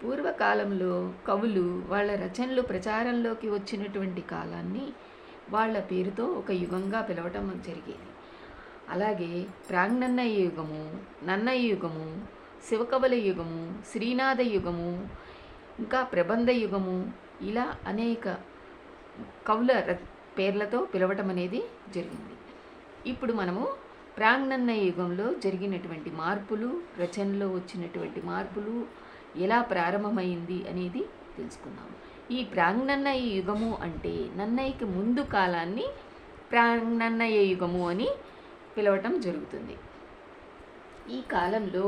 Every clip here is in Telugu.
పూర్వకాలంలో కవులు వాళ్ళ రచనలు ప్రచారంలోకి వచ్చినటువంటి కాలాన్ని వాళ్ళ పేరుతో ఒక యుగంగా పిలవటం జరిగేది. అలాగే ప్రాంగనన్నయ యుగము, నన్నయ యుగము, శివకవుల యుగము, శ్రీనాథ యుగము, ఇంకా ప్రబంధ యుగము, ఇలా అనేక కవుల పేర్లతో పిలవటం అనేది జరిగింది. ఇప్పుడు మనము ప్రాంగనన్నయ యుగంలో జరిగినటువంటి మార్పులు, రచనలో వచ్చినటువంటి మార్పులు, ఎలా ప్రారంభమైంది అనేది తెలుసుకుందాం. ఈ ప్రాంగనన్నయ యుగము అంటే నన్నయ్యకి ముందు కాలాన్ని ప్రాంగనన్నయ యుగము అని పిలవటం జరుగుతుంది. ఈ కాలంలో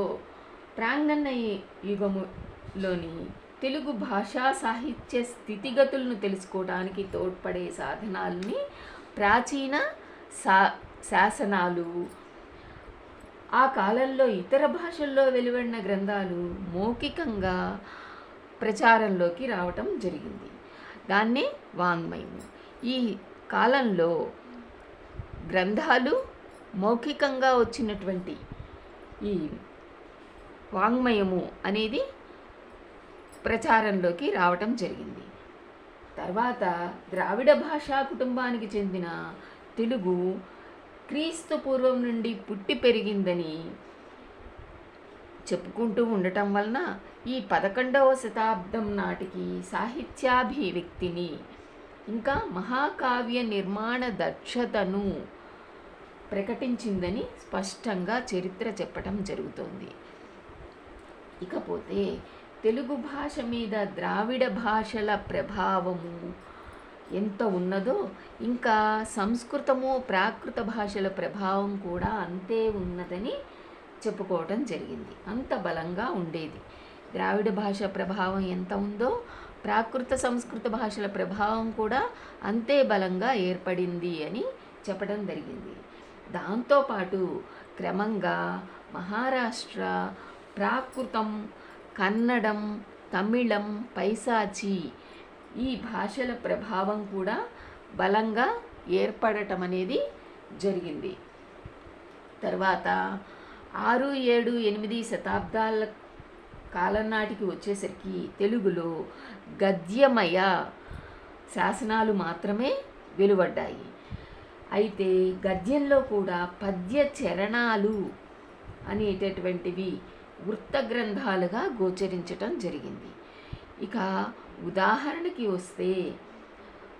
ప్రాంగనన్నయ యుగములోని తెలుగు భాషా సాహిత్య స్థితిగతులను తెలుసుకోవడానికి తోడ్పడే సాధనాలని ప్రాచీన శాసనాలు, ఆ కాలంలో ఇతర భాషల్లో వెలువడిన గ్రంథాలు మౌఖికంగా ప్రచారంలోకి రావటం జరిగింది. దాన్నే వాంగ్మయము. ఈ కాలంలో గ్రంథాలు మౌఖికంగా వచ్చినటువంటి ఈ వాంగ్మయము అనేది ప్రచారంలోకి రావటం జరిగింది. తర్వాత ద్రావిడ భాషా కుటుంబానికి చెందిన తెలుగు క్రీస్తు పూర్వం నుండి పుట్టి పెరిగిందని చెప్పుకుంటూ ఉండటం వలన ఈ 11వ శతాబ్దం నాటికి సాహిత్యాభివ్యక్తిని, ఇంకా మహాకావ్య నిర్మాణ దక్షతను ప్రకటించిందని స్పష్టంగా చరిత్ర చెప్పటం జరుగుతోంది. ఇకపోతే తెలుగు భాష మీద ద్రావిడ భాషల ప్రభావము ఎంత ఉన్నదో, ఇంకా సంస్కృతము, ప్రాకృత భాషల ప్రభావం కూడా అంతే ఉన్నదని చెప్పుకోవటం జరిగింది. అంత బలంగా ఉండేది. ద్రావిడ భాష ప్రభావం ఎంత ఉందో, ప్రాకృత సంస్కృత భాషల ప్రభావం కూడా అంతే బలంగా ఏర్పడింది అని చెప్పడం జరిగింది. దాంతోపాటు క్రమంగా మహారాష్ట్ర, ప్రాకృతం, కన్నడం, తమిళం, పైశాచి ఈ భాషల ప్రభావం కూడా బలంగా ఏర్పడటం అనేది జరిగింది. తర్వాత 6, 7, 8 శతాబ్దాల కాలం నాటికి వచ్చేసరికి తెలుగులో గద్యమయ శాసనాలు మాత్రమే వెలువడ్డాయి. అయితే గద్యంలో కూడా పద్య చరణాలు అనేటటువంటివి వృత్త గ్రంథాలుగా గోచరించటం జరిగింది. ఇక ఉదాహరణకి వస్తే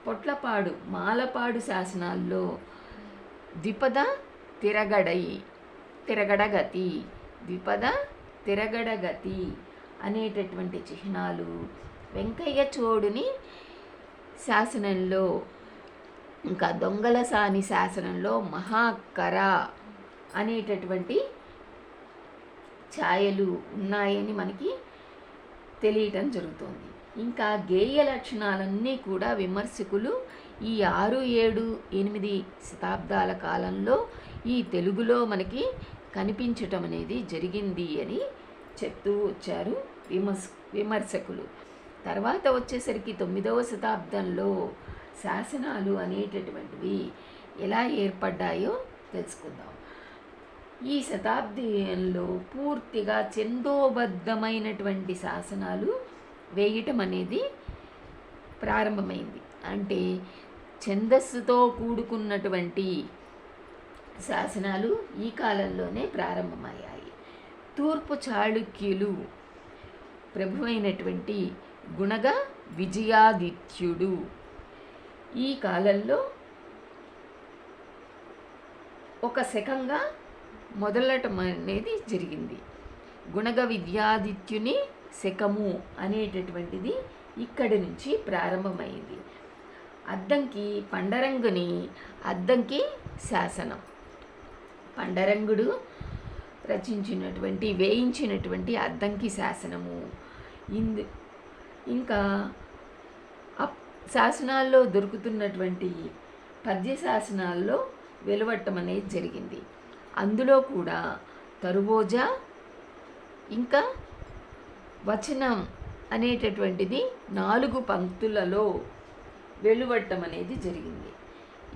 పొట్లపాడు, మాలపాడు శాసనాల్లో ద్విపద తిరగడగతి, ద్విపద తిరగడగతి అనేటటువంటి చిహ్నాలు, వెంకయ్య చోడుని శాసనంలో, ఇంకా దొంగలసాని శాసనంలో మహాకర అనేటటువంటి ఛాయలు ఉన్నాయని మనకి తెలియటం జరుగుతోంది. ఇంకా గేయ లక్షణాలన్నీ కూడా విమర్శకులు ఈ 6, 7, 8 శతాబ్దాల కాలంలో ఈ తెలుగులో మనకి కనిపించటం అనేది జరిగింది అని చెప్తూ వచ్చారు విమర్శకులు. తర్వాత వచ్చేసరికి 9వ శతాబ్దంలో శాసనాలు అనేటటువంటివి ఎలా ఏర్పడ్డాయో తెలుసుకుందాం. ఈ శతాబ్దంలో పూర్తిగా ఛందోబద్ధమైనటువంటి శాసనాలు వేయటం అనేది ప్రారంభమైంది. అంటే ఛందస్సుతో కూడుకున్నటువంటి శాసనాలు ఈ కాలంలోనే ప్రారంభమయ్యాయి. తూర్పు చాళుక్యులు ప్రభువైనటువంటి గుణగ విజయాదిత్యుడు ఈ కాలంలో ఒక శకంగా మొదలటం అనేది జరిగింది. గుణగ విద్యాదిత్యుని శకము అనేటటువంటిది ఇక్కడి నుంచి ప్రారంభమైంది. అద్దంకి పండరంగుని అద్దంకి శాసనం, పండరంగుడు వేయించినటువంటి అద్దంకి శాసనము. ఇంకా శాసనాల్లో దొరుకుతున్నటువంటి పద్య శాసనాల్లో వెలువట్టం అనేది జరిగింది. అందులో కూడా తరువోజ, ఇంకా వచనం అనేటటువంటిది 4 పంక్తులలో వెలువట్టం అనేది జరిగింది.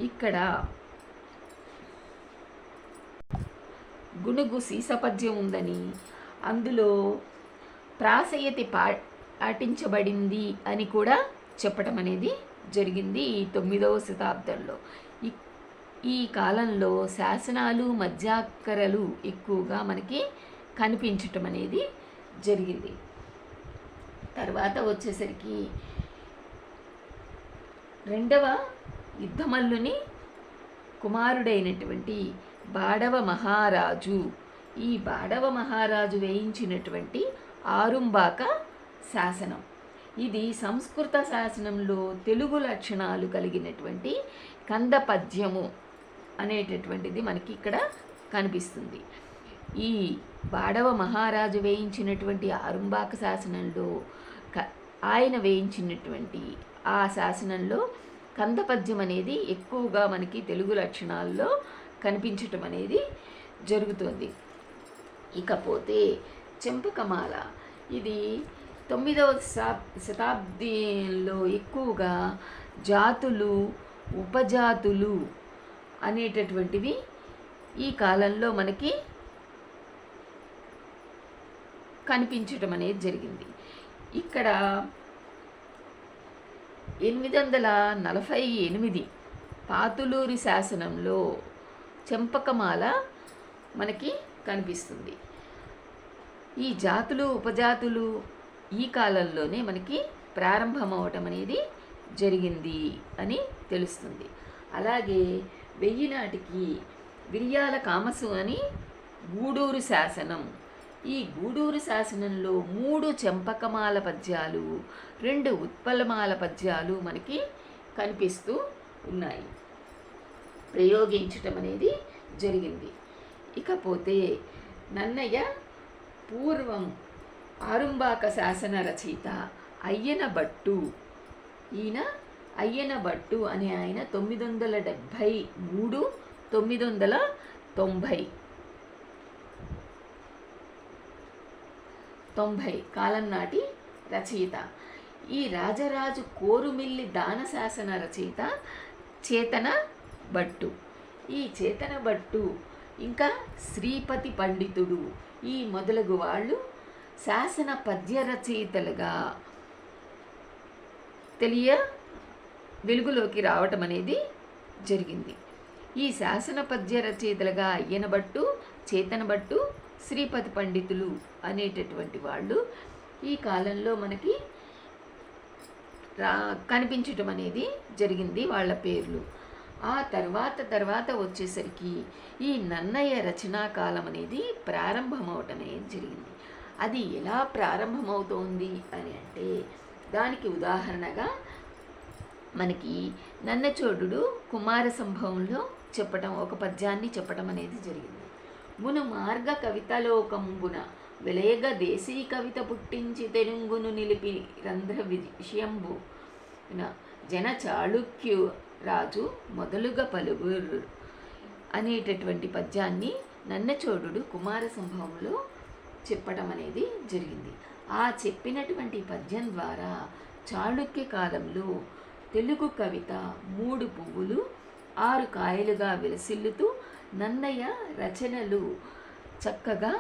ఇక్కడ గుణుగు సీసపద్యం ఉందని, అందులో ప్రాసయతి ఆటించబడింది అని కూడా చెప్పటం అనేది జరిగింది ఈ 9వ శతాబ్దంలో. ఈ కాలంలో శాసనాలు మధ్యాక్కరలు ఎక్కువగా మనకి కనిపించటం అనేది జరిగింది. తర్వాత వచ్చేసరికి రెండవ యుద్ధమల్లుని కుమారుడైనటువంటి బాడవ మహారాజు, ఈ బాడవ మహారాజు వేయించినటువంటి ఆరుంబాక శాసనం. ఇది సంస్కృత శాసనంలో తెలుగు లక్షణాలు కలిగినటువంటి కంద పద్యము అనేటటువంటిది మనకి ఇక్కడ కనిపిస్తుంది. ఈ బాడవ మహారాజు వేయించినటువంటి ఆరుంబాక శాసనంలో ఆయన వేయించినటువంటి ఆ శాసనంలో కంద పద్యం అనేది ఎక్కువగా మనకి తెలుగు లక్షణాల్లో కనిపించటం అనేది జరుగుతుంది. ఇకపోతే చెంపకమాల, ఇది 9వ శతాబ్దంలో ఎక్కువగా జాతులు ఉపజాతులు అనేటటువంటివి ఈ కాలంలో మనకి కనిపించటం అనేది జరిగింది. ఇక్కడ 848 పాతులూరి శాసనంలో చెంపకమాల మనకి కనిపిస్తుంది. ఈ జాతులు ఉపజాతులు ఈ కాలంలోనే మనకి ప్రారంభమవటం అనేది జరిగింది అని తెలుస్తుంది. అలాగే 1000 నాటికి విరియాల కామసు అని గూడూరు శాసనం, ఈ గూడూరు శాసనంలో 3 చెంపకమాల పద్యాలు 2 ఉత్పలమాల పద్యాలు మనకి కనిపిస్తూ ఉన్నాయి, ప్రయోగించటం అనేది జరిగింది. ఇకపోతే నన్నయ్య పూర్వం ఆరుంబాక శాసన రచయిత అయ్యన భట్టు, ఈయన అయ్యన భట్టు అని ఆయన 973 990 కాలం నాటి రచయిత. ఈ రాజరాజు కోరుమిల్లి దాన శాసన రచయిత చేతన భట్టు. ఈ చేతన భట్టు ఇంకా శ్రీపతి పండితుడు ఈ మొదలగు వాళ్ళు శాసన పద్య రచయితలుగా వెలుగులోకి రావటం అనేది జరిగింది. ఈ శాసన పద్య రచయితలుగా అయ్యన భట్టు, చేతన భట్టు, శ్రీపతి పండితులు అనేటటువంటి వాళ్ళు ఈ కాలంలో మనకి కనిపించటం అనేది జరిగింది వాళ్ళ పేర్లు. ఆ తర్వాత వచ్చేసరికి ఈ నన్నయ్య రచనా కాలం అనేది ప్రారంభమవటం అనేది జరిగింది. అది ఎలా ప్రారంభమవుతోంది అని అంటే, దానికి ఉదాహరణగా మనకి నన్నచోడుడు కుమార సంభవంలో ఒక పద్యాన్ని చెప్పటం అనేది జరిగింది. మును మార్గ కవితలోకంబున వెలయగ దేశీ కవిత పుట్టించి తెనుంగును నిలిపి రంధ్ర విషయంబు జన చాళుక్యు రాజు మొదలుగా పలువురు అనేటటువంటి పద్యాన్ని నన్నచోడుడు కుమార సంభవంలో చెప్పడం అనేది జరిగింది. ఆ చెప్పినటువంటి పద్యం ద్వారా చాళుక్య కాలంలో తెలుగు కవిత 3 పువ్వులు 6 కాయలుగా విలసిల్లుతూ నన్నయ్య రచనలు చక్కగా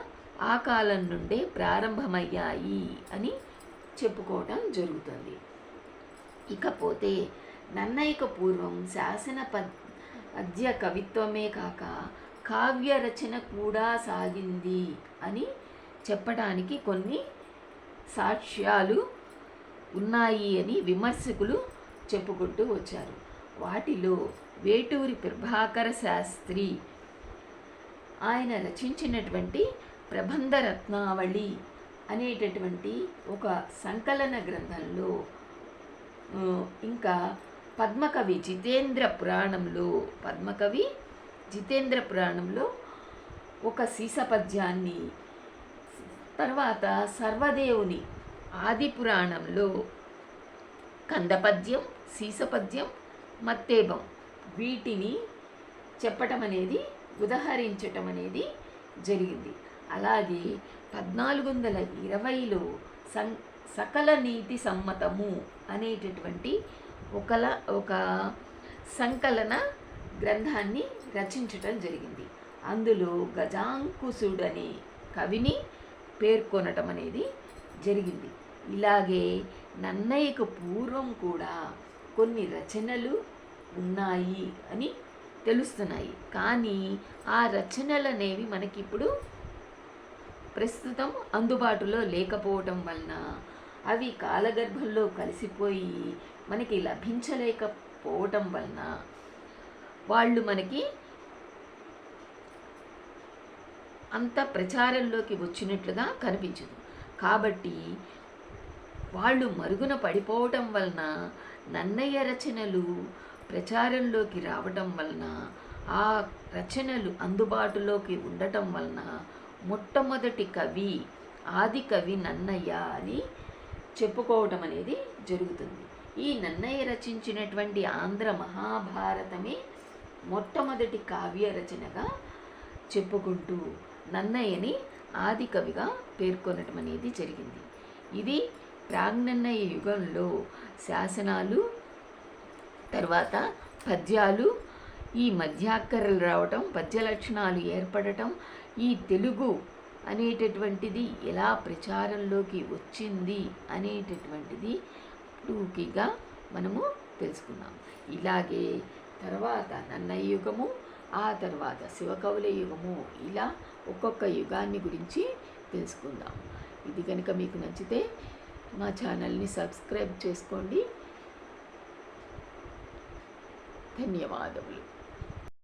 ఆ కాలం నుండే ప్రారంభమయ్యాయి అని చెప్పుకోవటం జరుగుతుంది. ఇకపోతే నన్నయ్యకు పూర్వం శాసన పద్య కవిత్వమే కాక కావ్య రచన కూడా సాగింది అని చెప్పడానికి కొన్ని సాక్ష్యాలు ఉన్నాయి అని విమర్శకులు చెప్పుకుంటూ వచ్చారు. వాటిలో వేటూరి ప్రభాకర శాస్త్రి ఆయన రచించినటువంటి ప్రబంధ రత్నావళి అనేటటువంటి ఒక సంకలన గ్రంథంలో, ఇంకా పద్మకవి జితేంద్ర పురాణంలో ఒక సీసపద్యాన్ని, తర్వాత సర్వదేవుని ఆది పురాణంలో కందపద్యం, సీసపద్యం, మత్తేబం వీటిని చెప్పటం అనేది ఉదహరించటం అనేది జరిగింది. అలాగే 1420లో సకల నీతి సమ్మతము అనేటటువంటి ఒక సంకలన గ్రంథాన్ని రచించటం జరిగింది. అందులో గజాంకుశుడనే కవిని పేర్కొనటం అనేది జరిగింది. ఇలాగే నన్నయ్యకు పూర్వం కూడా కొన్ని రచనలు ఉన్నాయి అని తెలుస్తున్నాయి. కానీ ఆ రచనలు అనేవి మనకిప్పుడు ప్రస్తుతం అందుబాటులో లేకపోవటం వలన అవి కాలగర్భంలో కలిసిపోయి మనకి లభించలేకపోవటం వలన వాళ్ళు మనకి అంత ప్రచారంలోకి వచ్చినట్లుగా కనిపించదు. కాబట్టి వాళ్ళు మరుగున పడిపోవటం వలన నన్నయ్య రచనలు ప్రచారంలోకి రావటం వలన ఆ రచనలు అందుబాటులోకి ఉండటం వలన మొట్టమొదటి కవి ఆది కవి నన్నయ్య అని చెప్పుకోవటం అనేది జరుగుతుంది. ఈ నన్నయ్య రచించినటువంటి ఆంధ్ర మహాభారతమే మొట్టమొదటి కావ్య రచనగా చెప్పుకుంటూ నన్నయ్యని ఆది కవిగా పేర్కొనటం అనేది జరిగింది. ఇది ప్రాగ్నన్నయ్య యుగంలో శాసనాలు, తర్వాత పద్యాలు, ఈ మధ్యాక్కరలు రావటం, పద్య లక్షణాలు ఏర్పడటం, ఈ తెలుగు అనేటటువంటిది ఎలా ప్రచారంలోకి వచ్చింది అనేటటువంటిది టూకీగా మనము తెలుసుకున్నాం. ఇలాగే తర్వాత నన్నయ్య యుగము, ఆ తర్వాత శివకవుల యుగము, ఇలా ఒక్కొక్క యుగాన్ని గురించి తెలుసుకుందాం. ఇది కనుక మీకు నచ్చితే మా ఛానల్ని సబ్స్క్రైబ్ చేసుకోండి. ధన్యవాదములు.